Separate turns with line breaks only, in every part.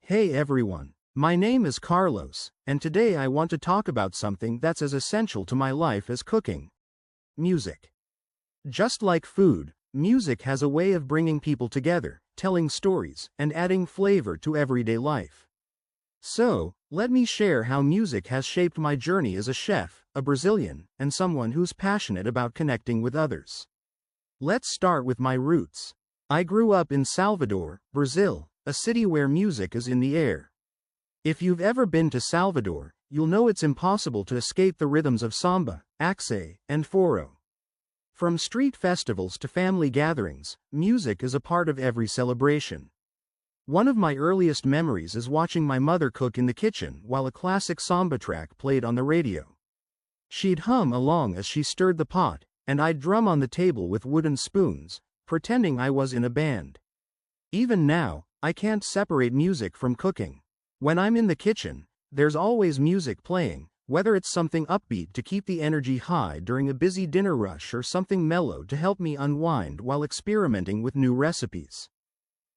Hey everyone, my name is Carlos, and today I want to talk about something that's as essential to my life as cooking: music. Just like food, music has a way of bringing people together, telling stories, and adding flavor to everyday life. So, let me share how music has shaped my journey as a chef, a Brazilian, and someone who's passionate about connecting with others. Let's start with my roots. I grew up in Salvador, Brazil, a city where music is in the air. If you've ever been to Salvador, you'll know it's impossible to escape the rhythms of samba, axé, and forró. From street festivals to family gatherings, music is a part of every celebration. One of my earliest memories is watching my mother cook in the kitchen while a classic samba track played on the radio. She'd hum along as she stirred the pot, and I'd drum on the table with wooden spoons, pretending I was in a band. Even now, I can't separate music from cooking. When I'm in the kitchen, there's always music playing, whether it's something upbeat to keep the energy high during a busy dinner rush or something mellow to help me unwind while experimenting with new recipes.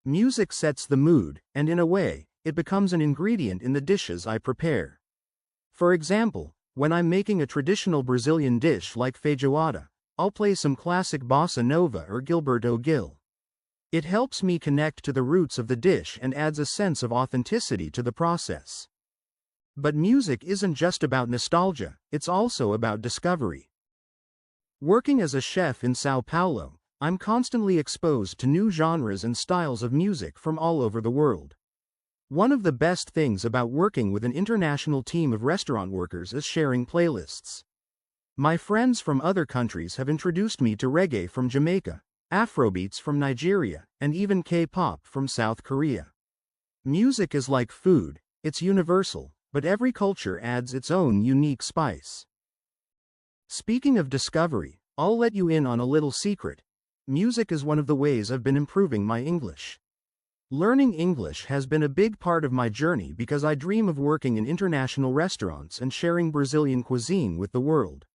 Music sets the mood, and in a way, it becomes an ingredient in the dishes I prepare. For example, when I'm making a traditional Brazilian dish like feijoada, I'll play some classic bossa nova or Gilberto Gil. It helps me connect to the roots of the dish and adds a sense of authenticity to the process. But music isn't just about nostalgia, it's also about discovery. Working as a chef in São Paulo, I'm constantly exposed to new genres and styles of music from all over the world. One of the best things about working with an international team of restaurant workers is sharing playlists. My friends from other countries have introduced me to reggae from Jamaica, Afrobeats from Nigeria, and even K-pop from South Korea. Music is like food, it's universal, but every culture adds its own unique spice. Speaking of discovery, I'll let you in on a little secret. Music is one of the ways I've been improving my English. Learning English has been a big part of my journey because I dream of working in international restaurants and sharing Brazilian cuisine with the world.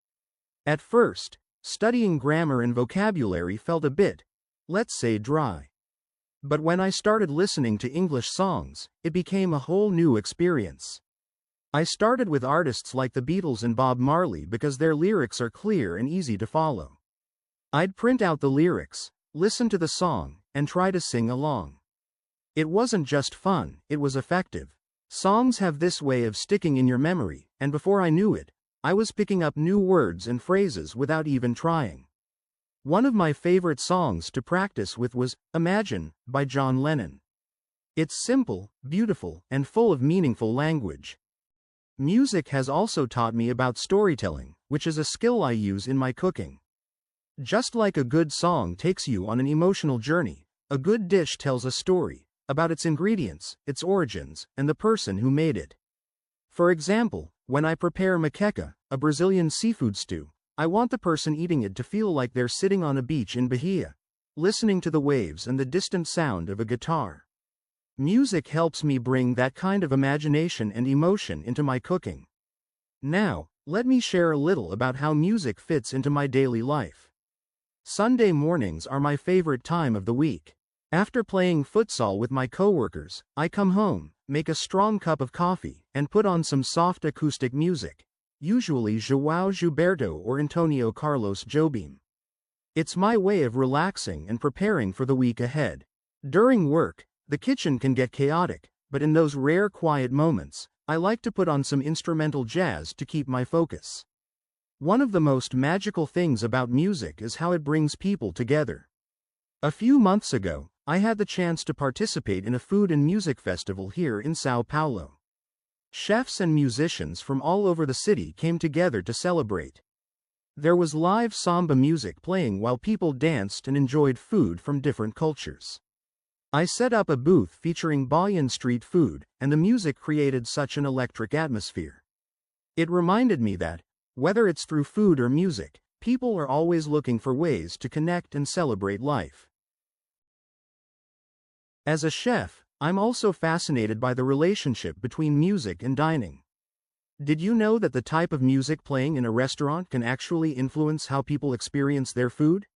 At first, studying grammar and vocabulary felt a bit, let's say, dry. But when I started listening to English songs, it became a whole new experience. I started with artists like the Beatles and Bob Marley because their lyrics are clear and easy to follow. I'd print out the lyrics, listen to the song, and try to sing along. It wasn't just fun, it was effective. Songs have this way of sticking in your memory, and before I knew it, I was picking up new words and phrases without even trying. One of my favorite songs to practice with was "Imagine" by John Lennon. It's simple, beautiful, and full of meaningful language. Music has also taught me about storytelling, which is a skill I use in my cooking. Just like a good song takes you on an emotional journey, a good dish tells a story about its ingredients, its origins, and the person who made it. For example, when I prepare moqueca, a Brazilian seafood stew, I want the person eating it to feel like they're sitting on a beach in Bahia, listening to the waves and the distant sound of a guitar. Music helps me bring that kind of imagination and emotion into my cooking. Now, let me share a little about how music fits into my daily life. Sunday mornings are my favorite time of the week. After playing futsal with my coworkers, I come home, make a strong cup of coffee, and put on some soft acoustic music, usually João Gilberto or Antonio Carlos Jobim. It's my way of relaxing and preparing for the week ahead. During work, the kitchen can get chaotic, but in those rare quiet moments, I like to put on some instrumental jazz to keep my focus. One of the most magical things about music is how it brings people together. A few months ago, I had the chance to participate in a food and music festival here in São Paulo. Chefs and musicians from all over the city came together to celebrate. There was live samba music playing while people danced and enjoyed food from different cultures. I set up a booth featuring Baian street food, and the music created such an electric atmosphere. It reminded me that, whether it's through food or music, people are always looking for ways to connect and celebrate life. As a chef, I'm also fascinated by the relationship between music and dining. Did you know that the type of music playing in a restaurant can actually influence how people experience their food?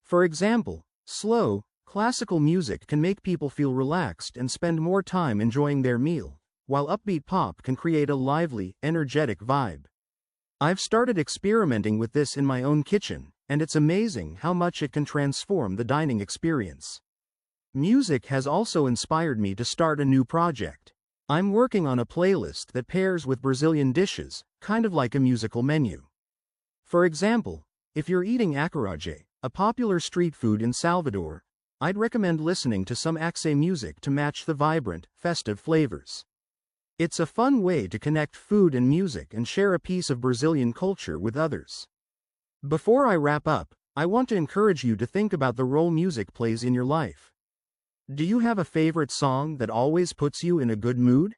For example, slow, Classical music can make people feel relaxed and spend more time enjoying their meal, while upbeat pop can create a lively, energetic vibe. I've started experimenting with this in my own kitchen, and it's amazing how much it can transform the dining experience. Music has also inspired me to start a new project. I'm working on a playlist that pairs with Brazilian dishes, kind of like a musical menu. For example, if you're eating acarajé, a popular street food in Salvador, I'd recommend listening to some axé music to match the vibrant, festive flavors. It's a fun way to connect food and music and share a piece of Brazilian culture with others. Before I wrap up, I want to encourage you to think about the role music plays in your life. Do you have a favorite song that always puts you in a good mood?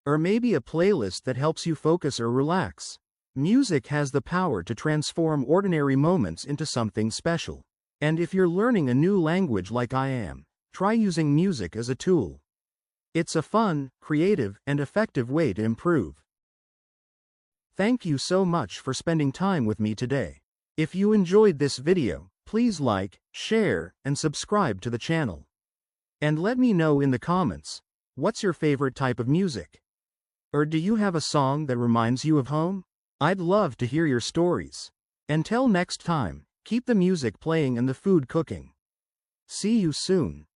Or maybe a playlist that helps you focus or relax? Music has the power to transform ordinary moments into something special. And if you're learning a new language like I am, try using music as a tool. It's a fun, creative, and effective way to improve. Thank you so much for spending time with me today. If you enjoyed this video, please like, share, and subscribe to the channel. And let me know in the comments, what's your favorite type of music? Or do you have a song that reminds you of home? I'd love to hear your stories. Until next time, keep the music playing and the food cooking. See you soon.